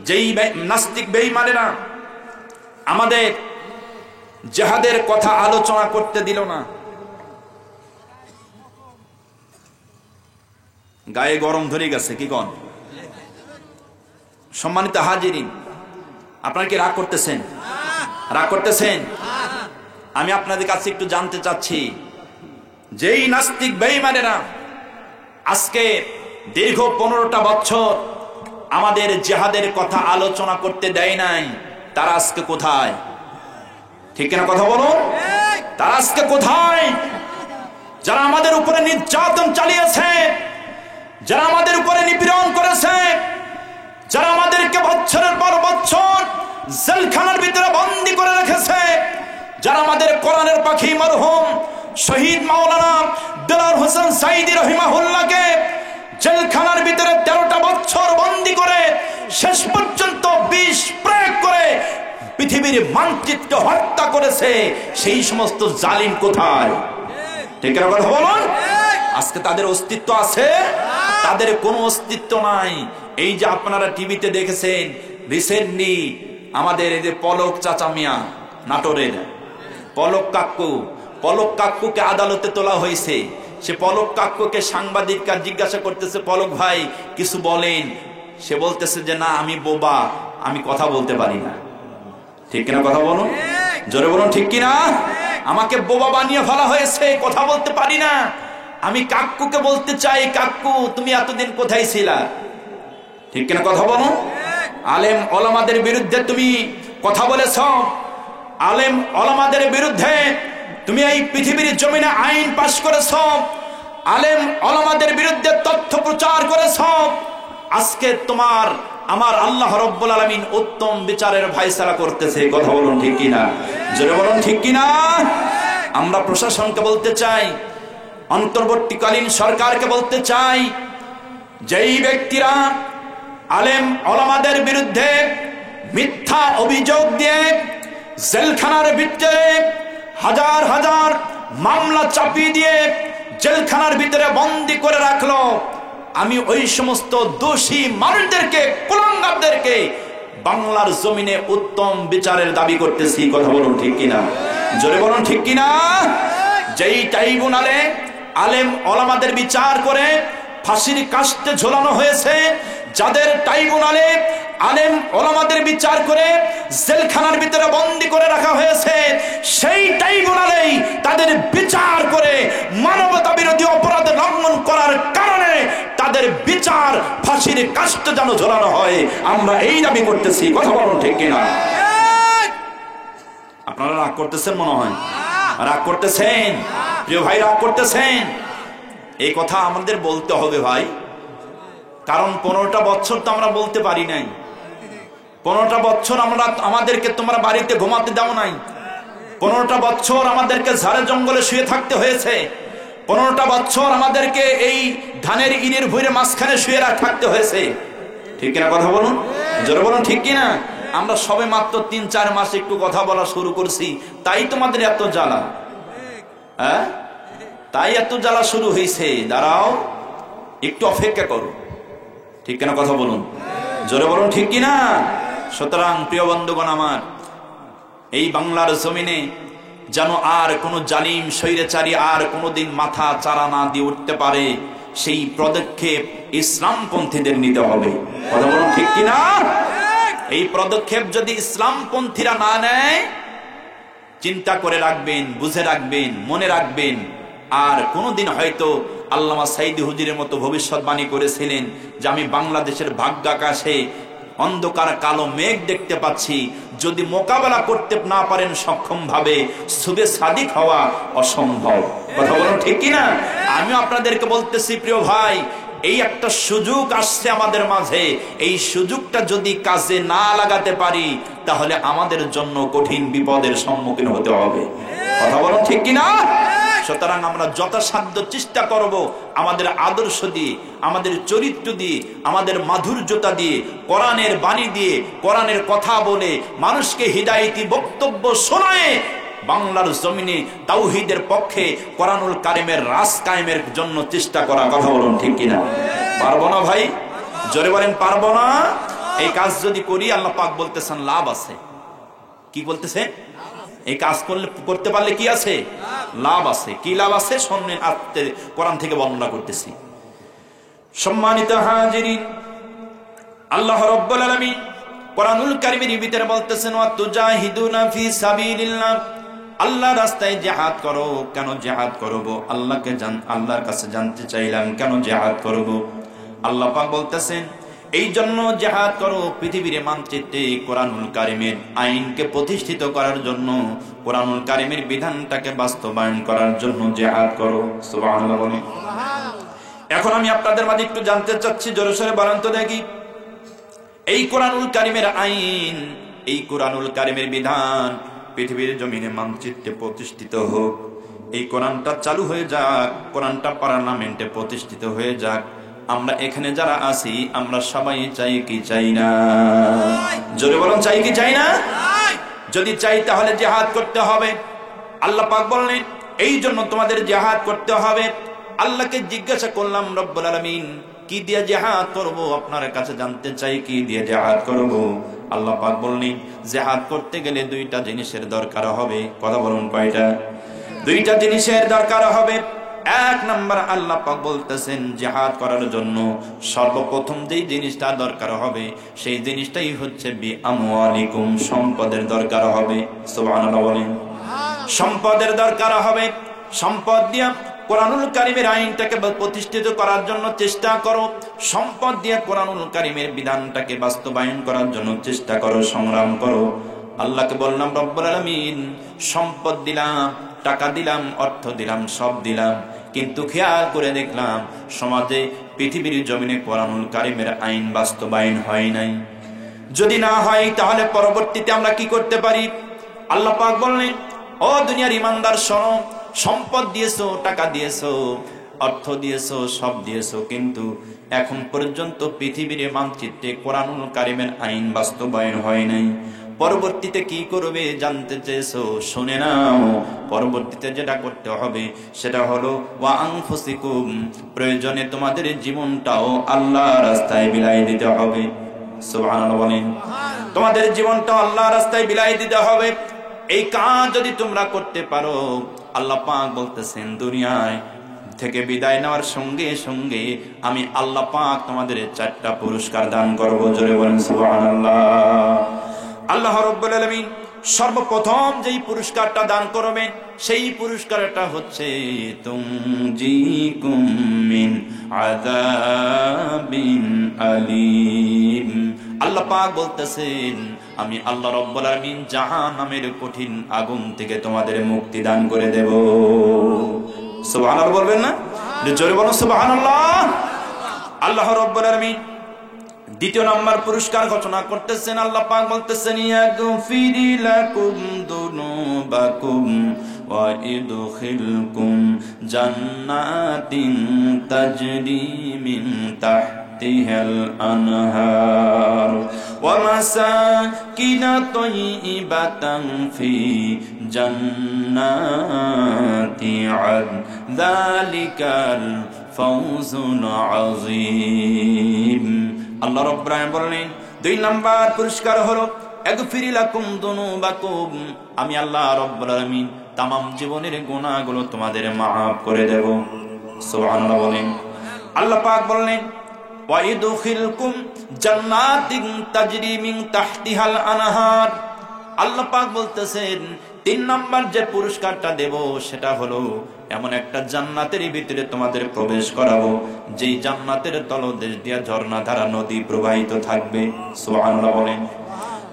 [SPEAKER 1] যেই নাস্তিক বেঈমানেরা আমাদের জিহাদের কথা আলোচনা করতে দিল না, গায়ে গরম ধরে গেছে কি কোন? সম্মানিত হাজিরিন, আপনারা কি রাগ করতেছেন? রাগ করতেছেন? আমি আপনাদের কাছে একটু জানতে চাচ্ছি, যেই নাস্তিক বেঈমানেরা আজকে দীর্ঘ 15টা বছর আমাদের জিহাদের কথা আলোচনা করতে দেয় নাই, তারা আজকে কোথায়? ঠিক না কথা বলো? তারা আজকে কোথায়? যারা আমাদের উপরে নির্যাতন চালিয়েছে, যারা আমাদের উপরে নিপীড়ন করেছে, যারা আমাদেরকে বছরের পর বছর জেলখানার ভিতরে বন্দী করে রেখেছে, যারা আমাদের কোরআনের পাখি মরহুম শহীদ মাওলানা দেলাওয়ার হোসেন সাঈদী রহিমাহুল্লাহকে জেলখানার ভিতরে 13টা বছর বন্দী করে শেষ পর্যন্ত বিষ প্রয়োগ করে পৃথিবীর মানচিত্র হত্যা করেছে, সেই সমস্ত জালিম কোথায়? ঠিক না কথা বলুন? আজকে তাদের অস্তিত্ব আছে? তাদের কোনো অস্তিত্ব নাই। এই যে আপনারা টিভিতে দেখেছেন রিসেন্টলি আমাদের এই যে পলক চাচা মিয়া, নাটোরের পলক কাক্কুকে আদালতে তোলা হয়েছে। সে পলক কাক্কুকে সাংবাদিকরা জিজ্ঞাসা করতেছে, পলক ভাই কিছু বলেন। সে বলতেছে যে না, আমি বোবা, আমি কথা বলতে পারি না। ঠিক কিনা কথা বলুন? জোরে বলুন ঠিক কিনা? আমাকে বোবা বানিয়ে ফেলা হয়েছে, কথা বলতে পারি না। আমি কাক্কুকে বলতে চাই, কাক্কু তুমি এতদিন কোথায় ছিলা? ঠিক কিনা কথা বলুন? আলেম ওলামাদের বিরুদ্ধে তুমি কথা বলেছ, আলেম ওলামাদের বিরুদ্ধে তুমি এই পৃথিবীর জমিনে আইন পাশ করেছ, আলেম ওলামাদের বিরুদ্ধে তথ্য প্রচার করেছ। আজকে তোমার আমার আল্লাহ রাব্বুল আলামিন উত্তম বিচারের ফয়সালা করতেছে। কথা বলুন ঠিক কিনা? জোরে বলুন ঠিক কিনা? আমরা প্রশাসনকে বলতে চাই, অন্তর্বর্তীকালীন সরকারকে বলতে চাই, যেই ব্যক্তিরা আলেম ওলামাদের বিরুদ্ধে মিথ্যা অভিযোগ দিয়ে জেলখানার ভিতরে হাজার হাজার মামলা চাপিয়ে দিয়ে জেলখানার ভিতরে বন্দী করে রাখলো, আমি ওই সমস্ত দোষী মানুষদেরকে, কুলাঙ্গারদেরকে বাংলার জমিনে উত্তম বিচারের দাবি করতেছি। কথা বলুন ঠিক কিনা? জোরে বলুন ঠিক কিনা? যেই ট্রাইব্যুনালে আলেম ওলামাদের বিচার করে ফাঁসির কাস্টে ঝোলানো হয়েছে, যাদের ট্রাইব্যুনালে আলেম ওলামাদের বিচার করে জেলখানার ভিতরে বন্দী করে রাখা হয়েছে, সেই ট্রাইব্যুনালেই তাদের বিচার করে মানবতা বিরোধী অপরাধ লঙ্ঘন করার কারণে তাদের বিচার ফাঁসির কাস্টে যেন ঝোলানো হয়, আমরা এই দাবি করতেছি। কথা বলুন ঠিক কিনা? আপনারা রাগ করতেছেন মনে হয়, রাগ করতেছেন প্রিয় ভাই, রাগ করতেছেন। এই কথা আমাদের বলতে হবে ভাই, কারণ 15টা বছর তো আমরা বলতে পারি নাই। 15টা বছর আমাদেরকে তোমরা বাড়িতে ঘুমাতে দাও নাই। 15টা বছর আমাদেরকে ঝাড়ে জঙ্গলে শুয়ে থাকতে হয়েছে। 15টা বছর আমাদেরকে এই ধানের ইনের ভুঁড়ে মাঝখানে শুয়ে থাকতে হয়েছে। ঠিক কিনা? কথা বলুন, জোরে বলুন ঠিক কিনা? আমরা সবে মাত্র 3-4 মাস একটু কথা বলা শুরু করছি, তাই তোমাদের এত জ্বালা। হ্যাঁ, তাই এত জ্বালা শুরু হয়েছে। দাঁড়াও, একটু অপেক্ষা করো। ঠিক কিনা? কথা বলুন, জোরে বলুন ঠিক কিনা? সুতরাং প্রিয় বন্ধুগণ আমার, এই বাংলার জমিনে যেন আর কোন জালিম স্বৈরাচারী আর কোনদিন মাথা চারা না দিয়ে উঠতে পারে, সেই পদক্ষেপ ইসলামপন্থীদের নিতে হবে। কথা বলুন ঠিক কিনা? এই পদক্ষেপ যদি ইসলামপন্থীরা না নেয়, চিন্তা করে রাখবেন, বুঝে রাখবেন, মনে রাখবেন, আর কোনদিন হয়তো আল্লামা সাইদি হুজুরের মতো ভবিষ্যৎবাণী করেছিলেন যে আমি বাংলাদেশের ভাগ্যাকাশে অন্ধকার কালো মেঘ দেখতে পাচ্ছি, যদি মোকাবেলা করতে না পারেন সক্ষম ভাবে, শুভে সাদিক হওয়া অসম্ভব। কথা বলুন ঠিক কিনা? আমি আপনাদেরকে বলতেছি প্রিয় ভাই, এই একটা সুযোগ আসছে আমাদের মাঝে, এই সুযোগটা যদি কাজে না লাগাতে পারি তাহলে আমাদের জন্য কঠিন বিপদের সম্মুখীন হতে হবে। কথা বলুন ঠিক কিনা? সুতরাং আমরা যথাসাধ্য চেষ্টা করব আমাদের আদর্শ দিয়ে, আমাদের চরিত্র দিয়ে, আমাদের মাধুর্যতা দিয়ে, কোরআনের বাণী দিয়ে, কোরআনের কথা বলে, মানুষকে হিদায়াতি বক্তব্য শোনায় বাংলার জমিনে তাওহীদের পক্ষে কোরআনুল কারিমের রাজ কায়েমের জন্য চেষ্টা করা। কথা বলুন ঠিক কিনা? পারবো না ভাই? জোরে বলেন পারবো না? এই কাজ যদি করি আল্লাহ পাক বলতেছেন লাভ আছে। কি বলতেছে? এই কাজ করতে পারলে কি আছে? লাভ আছে। কি লাভ আছে? শুনলেন, আজকে কোরআন থেকে বর্ণনা করতেছি। সম্মানিত হাজিরিন, আল্লাহ রাব্বুল আলামিন কোরআনুল কারীমের ভিতরে বলতেছেন ওয়া তুজাহিদুনা ফি সাবিলিল্লাহ, আল্লাহর রাস্তায় জিহাদ করো। কেন জিহাদ করব? আল্লাহকে আল্লাহর কাছে জানতে চাইলাম কেন জিহাদ করব। আল্লাহ পাক বলতেছেন এই জন্য জিহাদ করো, পৃথিবীর মানচিত্রে কোরআনুল কারীমের আইনকে প্রতিষ্ঠিত করার জন্য, কোরআনুল কারীমের বিধানটাকে বাস্তবায়ন করার জন্য জিহাদ করো। সুবহানাল্লাহ বলেন। এখন আমি আপনাদের মাঝে একটু জানতে চাচ্ছি, জোরে সোরে বলেন তো দেখি, এই কোরআনুল কারীমের আইন, এই কোরআনুল কারীমের বিধান পৃথিবীর জমিনে মানচিত্রে প্রতিষ্ঠিত হোক, এই কোরআনটা চালু হয়ে যাক, কোরআনটা পার্লামেন্টে প্রতিষ্ঠিত হয়ে যাক। আমরা এখানে যারা আছি আমরা সবাই চাই কি চাই না? জোরে বলুন, চাই কি চাই না? যদি চাই তাহলে জিহাদ করতে হবে। আল্লাহ পাক বললেন এই জন্য তোমাদের জিহাদ করতে হবে। আল্লাহকে জিজ্ঞাসা করলাম রব্বুল আলামিন কি দিয়ে জিহাদ করব? আপনার কাছে জানতে চাই কি দিয়ে জিহাদ করব। আল্লাহ পাক বললেন জিহাদ করতে গেলে 2টা জিনিসের দরকার হবে। কথা বলুন কয়টা? 2টা জিনিসের দরকার হবে। 1 নাম্বার আল্লাহ পাক বলতেছেন জিহাদ করার জন্য সর্বপ্রথম যেই জিনিসটা দরকার হবে সেই জিনিসটাই হচ্ছে বি আমওয়ালিকুম, সম্পদের দরকার হবে। সুবহানাল্লাহ বলেন। সম্পদের দরকার হবে। সম্পদ দিয়া কোরআনুল কারীমের আইনটাকে প্রতিষ্ঠিত করার জন্য চেষ্টা করো। সম্পদ দিয়ে কোরআনুল কারীমের বিধানটাকে বাস্তবায়ন করার জন্য চেষ্টা করো, সংগ্রাম করো। আল্লাহকে বললাম রব্বুল আলামিন সম্পদ দিলাম, টাকা দিলাম, অর্থ দিলাম, সব দিলাম, কিন্তু খেয়াল করে দেখলাম সমাজে পৃথিবীর জমিনে কোরআনুল কারীমের আইন বাস্তবায়ন হয় নাই। যদি না হয় তাহলে পরবর্তীতে আমরা কি করতে পারি? আল্লাহ পাক বললেন ও দুনিয়ার ইমানদার শোনো, সম্পদ দিয়েছো, টাকা দিয়েছো, অর্থ দিয়েছো, সব দিয়েছো, কিন্তু এখন পর্যন্ত পৃথিবীর মানচিত্রে কোরআনুল কারিমের আইন বাস্তবায়ন হয় নাই। পরবর্তীতে কি করবে জানতে চেয়েছো, শুনে নাও। পরবর্তীতে যেটা করতে হবে সেটা হলো ওয়া আনফুসিকুম, প্রয়োজনে তোমাদের জীবনটাও আল্লাহর রাস্তায় বিলাই দিতে হবে। সুবহানাল্লাহ বলেন। তোমাদের জীবনটাও আল্লাহর রাস্তায় বিলাই দিতে হবে। এই কাজ যদি তোমরা করতে পারো, আল্লাহ পাক বলতেছেন দুনিয়ায় থেকে বিদায় নেওয়ার সঙ্গে সঙ্গে আমি আল্লাহ পাক তোমাদের 4টা পুরস্কার দান করব। জোরে বলেন সুবহানাল্লাহ। আল্লাহ রাব্বুল আলামিন সর্বপ্রথম যেই পুরস্কারটা দান করবেন সেই পুরস্কারটা হচ্ছে তুনজিকুম মিন আযাবিন আলীম। আল্লাহ পাক বলতেছেন আমি আল্লাহ রাব্বুল আলামিন জাহান্নামের কঠিন আগুন থেকে তোমাদের মুক্তি দান করে দেব। সুবহানাল্লাহ বলবেন না? জোরে বলুন সুবহানাল্লাহ। আল্লাহ রাব্বুল আলামিন দ্বিতীয় নাম্বার পুরস্কার ঘোষণা করতেছেন। আল্লাহ পাক বলতেছেন ইয়াগফিরি লাকুম যুনুবাকুম ওয়া ইদখিলকুম জান্নাতিন তাজরি মিন তাহতিহাল আনহার ওয়া মাসাকিন তাইয়িবাতান ফি জান্নাতি আদ যালিকাল ফাওজুল আযীম। আল্লাহ রাব্বুল আলামিন বলেন 2 নাম্বার পুরস্কার হলো আগফিরি লাকুম যুনুবাকুম, আমি আল্লাহ রাব্বুল আলামিন तमाम জীবনের গুনাহগুলো তোমাদের maaf করে দেব। সুবহানাল্লাহ বলেন। আল্লাহ পাক বলেন ওয়া ইদখিলকুম জান্নাতিন তাজরি মিন তাহতিহাল আনহার। আল্লাহ পাক বলতেছেন 3 নাম্বার যে পুরস্কারটা দেব সেটা হলো এমন একটা জান্নাতের ভিতরে তোমাদের প্রবেশ করাবো যেই জান্নাতের তলদেশ দিয়ে ঝর্ণা ধারা নদী প্রবাহিত থাকবে। সুবহানাল্লাহ বলেন।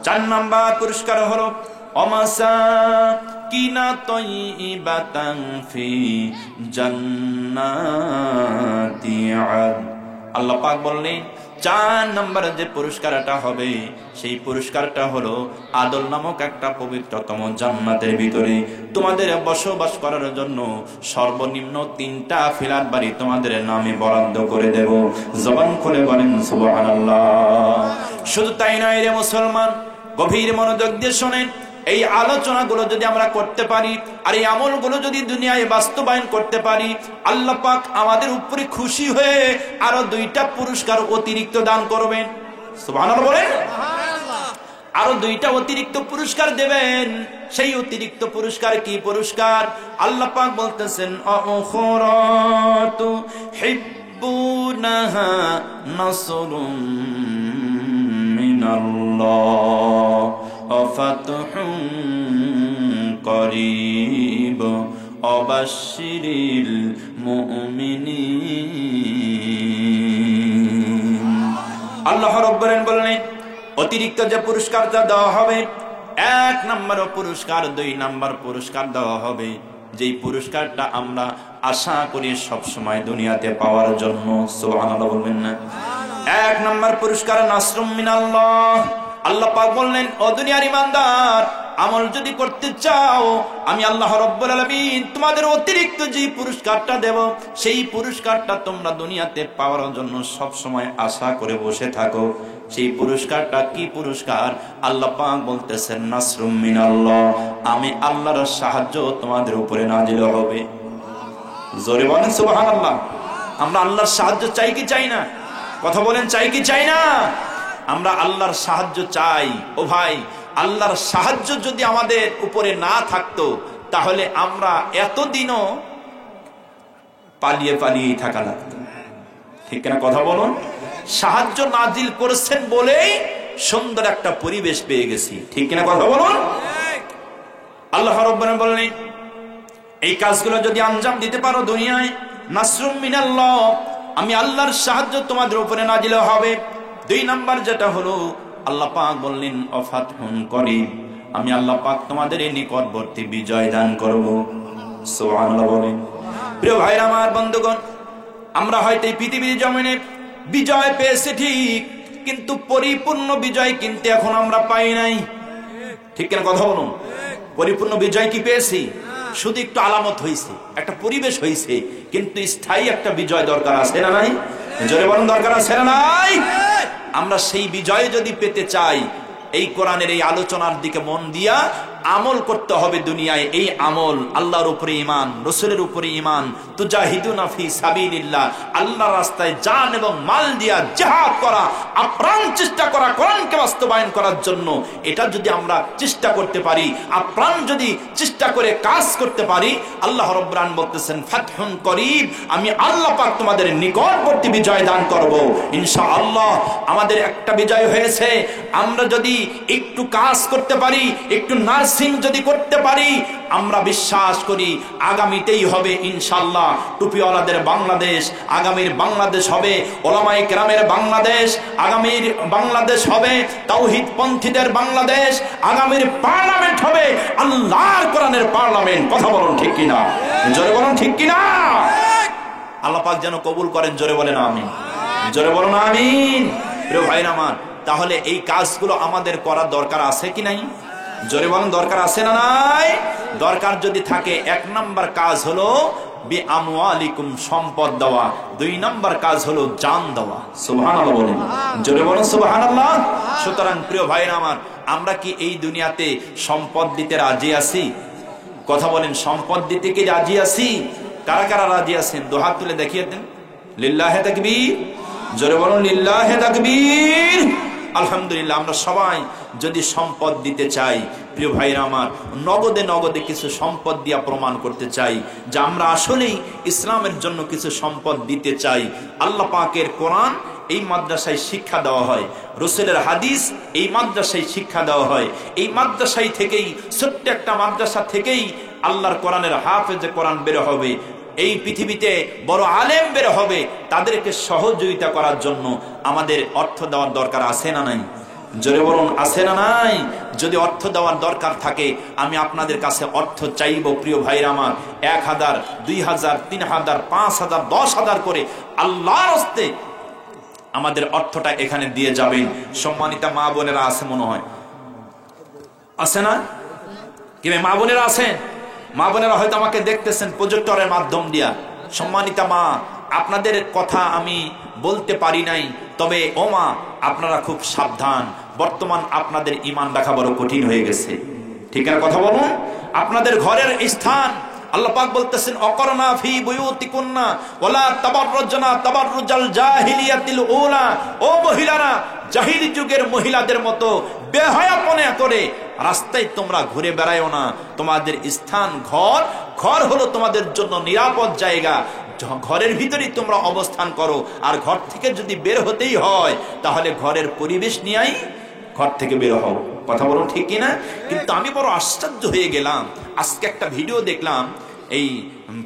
[SPEAKER 1] 4 নাম্বার পুরস্কার হলো অমাসাকিনা তাইয়িবাতান ফি জান্নাতি আদ। আল্লাহ পাক বললেন 4 নাম্বার যে পুরস্কারটা হবে সেই পুরস্কারটা হলো আদল নামক একটা পবিত্রতম জান্নাতের ভিতরে তোমাদের বসবাস করার জন্য সর্বনিম্ন 3টা ফ্ল্যাট বাড়ি তোমাদের নামে বরাদ্দ করে দেব। জবান খুলে বলেন সুবহানাল্লাহ। শুধু তাই নয় রে মুসলমান, গভীর মনোযোগ দিয়ে শুনেন। এই আলোচনাগুলো যদি আমরা করতে পারি আর এই আমলগুলো যদি দুনিয়ায় বাস্তবায়ন করতে পারি, আল্লাহ পাক আমাদের উপরে খুশি হয়ে আরো 2টা পুরস্কার অতিরিক্ত দান করবেন। সুবহানাল্লাহ বলেন। আরো 2টা অতিরিক্ত পুরস্কার দেবেন। সেই অতিরিক্ত পুরস্কার কি পুরস্কার? আল্লাহ পাক বলতেছেন আখরাতু হিব্বুনাহা নাসরুম মিনাল্লাহ ফাতহুন করিব ওয়াবাশশিরিল মুমিনিন। আল্লাহ রাব্বুল আলামিন বলেন অতিরিক্ত যে পুরস্কারটা দেওয়া হবে 1 নাম্বার পুরস্কার, 2 নাম্বার পুরস্কার দেওয়া হবে যেই পুরস্কারটা আমরা আশা করি সব সময় দুনিয়াতে পাওয়ার জন্য। সুবহানাল্লাহ বলবেন না? 1 নাম্বার পুরস্কার নাসরুম মিনাল্লাহ। আল্লাহ পাক বললেন ও দুনিয়ার ইমানদার, আমল যদি করতে চাও আমি আল্লাহ রাব্বুল আলামিন তোমাদের অতিরিক্ত যে পুরস্কারটা দেব সেই পুরস্কারটা তোমরা দুনিয়াতে পাওয়ার জন্য সব সময় আশা করে বসে থাকো। সেই পুরস্কারটা কি পুরস্কার? আল্লাহ পাক বলতেছেন নাসরুম মিনাল্লাহ, আমি আল্লাহর সাহায্য তোমাদের উপরে নাজিল হবে। জোরে বলেন সুবহানাল্লাহ। আমরা আল্লাহর সাহায্য চাই কি চাই না? কথা বলেন, চাই কি চাই না? আমরা আল্লাহর সাহায্য চাই। ও ভাই, আল্লাহর সাহায্য যদি আমাদের উপরে না থাকতো তাহলে আমরা এতদিনও পালিয়ে পালিয়ে থাকা লাগতো। ঠিক না? কথা বলুন। সাহায্য নাজিল করেছেন বলেই সুন্দর একটা পরিবেশ পেয়ে গেছি। ঠিক না? কথা বলুন। আল্লাহ রাব্বুল আলামিন বলেন এই কাজগুলো যদি আঞ্জাম দিতে পারো দুনিয়ায়, নাসরুম মিনাল্লাহ, আমি আল্লাহর সাহায্য তোমাদের উপরে নাজিল হবে। 2 নাম্বার যেটা হলো আল্লাহ পাক বললেন অফাতহুন করিব, আমি আল্লাহ পাক তোমাদের এই নিকটবর্তী বিজয় দান করব। সুবহানাল্লাহ বলেন। প্রিয় ভাইরা আমার, বন্ধুগণ, আমরা হয়তো এই পৃথিবীর জমিনে বিজয় পেয়েছি ঠিক, কিন্তু পরিপূর্ণ বিজয় কিন্তু এখন আমরা পাই নাই। ঠিক না? কথা বলুন। পরিপূর্ণ বিজয় কি পেয়েছি? শুধু একটু আলামত হয়েছে, একটা পরিবেশ হয়েছে, কিন্তু স্থায়ী একটা বিজয় দরকার আছে না নাই? জোরে বলুন, দরকার আছে না নাই? আমরা সেই বিজয় যদি পেতে চাই, এই কোরআনের এই আলোচনার দিকে মন দিয়া আমল করতে হবে দুনিয়ায়। এই আমল আল্লাহর উপরে ঈমান, রাসূলের উপরে ঈমান, তুজাহিদুনা ফি সাবিলিল্লাহ, আল্লাহর রাস্তায় জান এবং মাল দিয়া জিহাদ করা, আপ্রাণ চেষ্টা করা কোরআনকে বাস্তবায়ন করার জন্য। এটা যদি আমরা চেষ্টা করতে পারি, আপ্রাণ যদি চেষ্টা করে কাজ করতে পারি, আল্লাহ রাব্বুল আলামিন বলতেছেন ফাতহুন করিব, আমি আল্লাহ পাক তোমাদের নিকটবর্তী বিজয় দান করব ইনশাআল্লাহ। আমাদের একটা বিজয় হয়েছে, আমরা যদি একটু কাজ করতে পারি, একটু নার্সিং যদি করতে পারি, আমরা বিশ্বাস করি আগামীতেই হবে ইনশাআল্লাহ টুপিওয়ালাদের বাংলাদেশ, আগামীর বাংলাদেশ হবে ওলামায়ে কেরামের বাংলাদেশ, আগামীর বাংলাদেশ হবে তাওহীদ পন্থীদের বাংলাদেশ, আগামীর পার্লামেন্ট হবে আল্লাহর কোরআনের পার্লামেন্ট। কথা বলুন ঠিক কিনা? জোরে বলুন ঠিক কিনা? আল্লাহ পাক যেন কবুল করেন, জোরে বলেন আমিন। জোরে বলুন আমিন। প্রিয় ভাইরা আমার, তাহলে এই কাজগুলো আমাদের করার দরকার আছে কি নাই? জোরে বলেন, দরকার আছে না নাই? দরকার যদি থাকে, এক নাম্বার কাজ হলো বি আমওয়ালিকুম, সম্পদ দেওয়া। দুই নাম্বার কাজ হলো জান দেওয়া। সুবহানাল্লাহ বলেন, জোরে বলেন সুবহানাল্লাহ। সুতরাং প্রিয় ভাইরা আমার, আমরা কি এই দুনিয়াতে সম্পদ দিতে রাজি আছি? কথা বলেন, সম্পদ দিতে কি রাজি আছি? কারা কারা রাজি আছেন? দুহাত তুলে দেখিয়ে দেন। লিল্লাহে তাকবীর। জোরে বলুন লিল্লাহে তাকবীর। আলহামদুলিল্লাহ। আমরা সবাই যদি সম্পদ দিতে চাই, প্রিয় ভাইরা আমার, নগদে নগদে কিছু সম্পদ দিয়া প্রমাণ করতে চাই যে আমরা আসলেই ইসলামের জন্য কিছু সম্পদ দিতে চাই। আল্লাহ পাকের কোরআন এই মাদ্রাসায় শিক্ষা দেওয়া হয়, রাসূলের হাদিস এই মাদ্রাসায় শিক্ষা দেওয়া হয়। এই মাদ্রাসায় থেকেই, ছোট্ট একটা মাদ্রাসা থেকেই আল্লাহর কোরআনের হাফেজে কোরআন বের হবে, এই পৃথিবীতে বড় আলেম বের হবে। তাদেরকে সহযোগিতা করার জন্য আমাদের অর্থ দেওয়ার দরকার আছে না নাই? জোরে বলুন, আছে না নাই? যদি অর্থ দেওয়ার দরকার থাকে, আমি আপনাদের কাছে অর্থ চাইব প্রিয় ভাইরা আমার। 1000, 2000, 3000, 5000, 10,000 করে আল্লাহর হস্তে আমাদের অর্থটা এখানে দিয়ে যাবেন। সম্মানিতা মা বোনেরা আছে মনে হয়, আছে না? কি মা বোনেরা আছেন? মা বোনেরা হয়তো আমাকে দেখতেছেন প্রজেক্টরের মাধ্যম দিয়া। সম্মানিতা মা, আপনাদের কথা আমি বলতে পারি নাই, তবে ও মা, আপনারা খুব সাবধান। বর্তমান আপনাদের ঈমান রাখা বড় কঠিন হয়ে গেছে। ঠিক না? কথা বলুন। আপনাদের ঘরের স্থান আল্লাহ পাক বলতেছেন অকরনা ফি বুয়ুতিকুন্না ওয়ালা তাবাররুজনা তাবাররুজাল জাহিলিয়াতিল উলা। ও মহিলারা, জাহিলি যুগের মহিলাদের মতো বেহায়াপনা করে রাস্তায় তোমরা ঘুরে বেড়ায়ও না। তোমাদের স্থান ঘর, ঘর হলো তোমাদের জন্য নিরাপদ জায়গা। ঘরের ভিতরেই তোমরা অবস্থান করো। আর ঘর থেকে যদি বের হতেই হয়, তাহলে ঘরের পরিবেশ নিয়েই ঘর থেকে বের হও। কথা বলুন ঠিক কিনা? কিন্তু আমি বড় আশ্চর্য হয়ে গেলাম, আজকে একটা ভিডিও দেখলাম, এই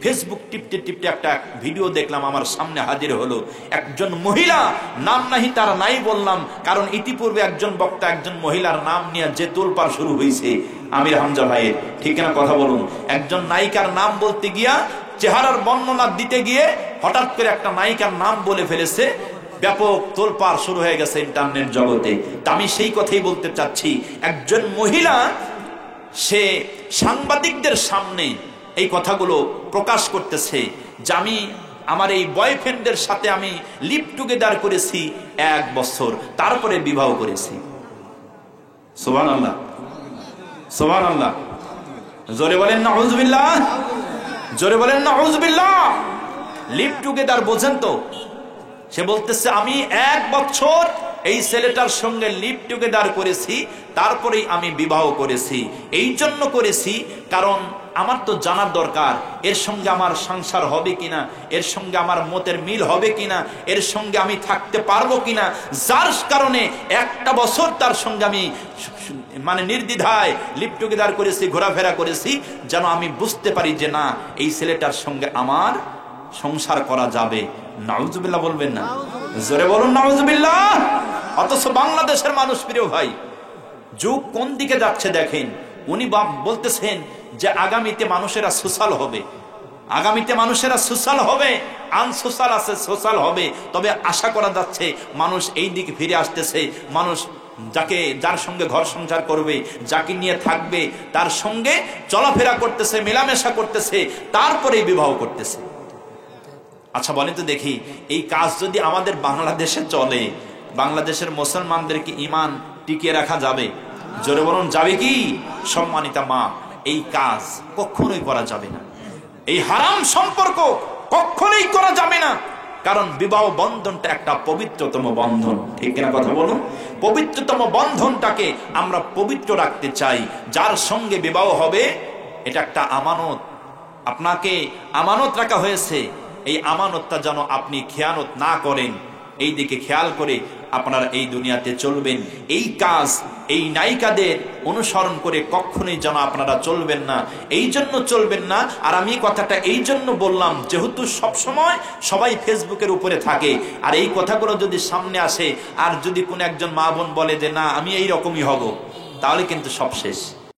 [SPEAKER 1] ফেসবুক টিপতে টিপতে একটা ভিডিও দেখলাম, আমার সামনে হাজির হলো একজন মহিলা, নাম নাহি তার নাই বললাম, কারণ ইতিপূর্বে একজন বক্তা একজন মহিলার নাম নিয়ে যে তোলপাড় শুরু হয়েছে আমির হামজা ভাইয়ের, ঠিক না? কথা বলুন। একজন নায়িকার নাম বলতে গিয়া, চেহারার বর্ণনা দিতে গিয়ে হঠাৎ করে একটা নায়িকার নাম বলে ফেলেছে। ব্যাপক তোলপাড় শুরু হয়ে গেছে ইন্টারনেট জগতে। তা আমি সেই কথাই বলতে চাচ্ছি, একজন মহিলা সে সাংবাদিকদের সামনে এই কথাগুলো প্রকাশ করতেছে যে আমি আমার এই বয়ফ্রেন্ডের সাথে আমি লিভ টুগেদার করেছি 1 বছর, তারপরে বিবাহ করেছি। সুবহানাল্লাহ, সুবহানাল্লাহ। জোরে বলেন নাউযুবিল্লাহ, জোরে বলেন নাউযুবিল্লাহ। লিভ টুগেদার বোঝেন তো? সে বলতেছে আমি 1 বছর এই ছেলেটার সঙ্গে লিভ টুগেদার করেছি, তারপরেই আমি বিবাহ করেছি। এই জন্য করেছি কারণ আমার তো জানার দরকার এর সঙ্গে আমার সংসার হবে কিনা, এর সঙ্গে আমার মতের মিল হবে কিনা, এর সঙ্গে আমি থাকতে পারবো কিনা। যার কারণে 1 বছর তার সঙ্গে আমি মানে নির্দ্বিধায় লিভ টুগেদার করেছি, ঘোরাফেরা করেছি, যেন আমি বুঝতে পারি যে না, এই ছেলেটার সঙ্গে আমার সংসার করা যাবে। নাউযুবিল্লাহ বলবেন না? জোরে বলুন নাউযুবিল্লাহ। অথচ বাংলাদেশের মানুষ, প্রিয় ভাই, যুগ কোন দিকে যাচ্ছে দেখেন। উনি বলতেছেন যে আগামীতে মানুষেরা সোশ্যাল হবে, আগামীতে মানুষেরা সোশ্যাল হবে, আনসোশ্যাল আছে, সোশ্যাল হবে। তবে আশা করা যাচ্ছে মানুষ এই দিকে ফিরে আসতেছে, মানুষ যার সঙ্গে ঘর সংসার করবে, যাকে নিয়ে থাকবে, তার সঙ্গে চলাফেরা করতেছে, মেলামেশা করতেছে, তারপরে বিবাহ করতেছে। আচ্ছা বলেন তো দেখি, এই কাজ যদি আমাদের বাংলাদেশে চলে, বাংলাদেশের মুসলমানদেরকে ঈমান টিকিয়ে রাখা যাবে? জোরে বলুন, যাবে কি? সম্মানিতা মা, এই কাজ কখনোই করা যাবে না, এই হারাম সম্পর্ক কখনোই করা যাবে না। কারণ বিবাহ বন্ধনটা একটা পবিত্রতম বন্ধন, ঠিক কিনা কথা বলুন? পবিত্রতম বন্ধনটাকে আমরা পবিত্র রাখতে চাই। যার সঙ্গে বিবাহ হবে এটা একটা আমানত, আপনাকে আমানত রাখা হয়েছে। এই আমানতটা যেন আপনি খেয়ানত না করেন, এই দিকে খেয়াল করে আপনারা এই দুনিয়াতে চলবেন। এই কাজ এই নায়িকাদের অনুসরণ করে কখনোই যেন আপনারা চলবেন না, এই জন্য চলবেন না। আর আমি কথাটা এই জন্য বললাম, যেহেতু সবসময় সবাই ফেসবুকের উপরে থাকে, আর এই কথাগুলো যদি সামনে আসে, আর যদি কোনো একজন মা বোন বলে যে না আমি এই রকমই হব, তাহলে কিন্তু সব শেষ।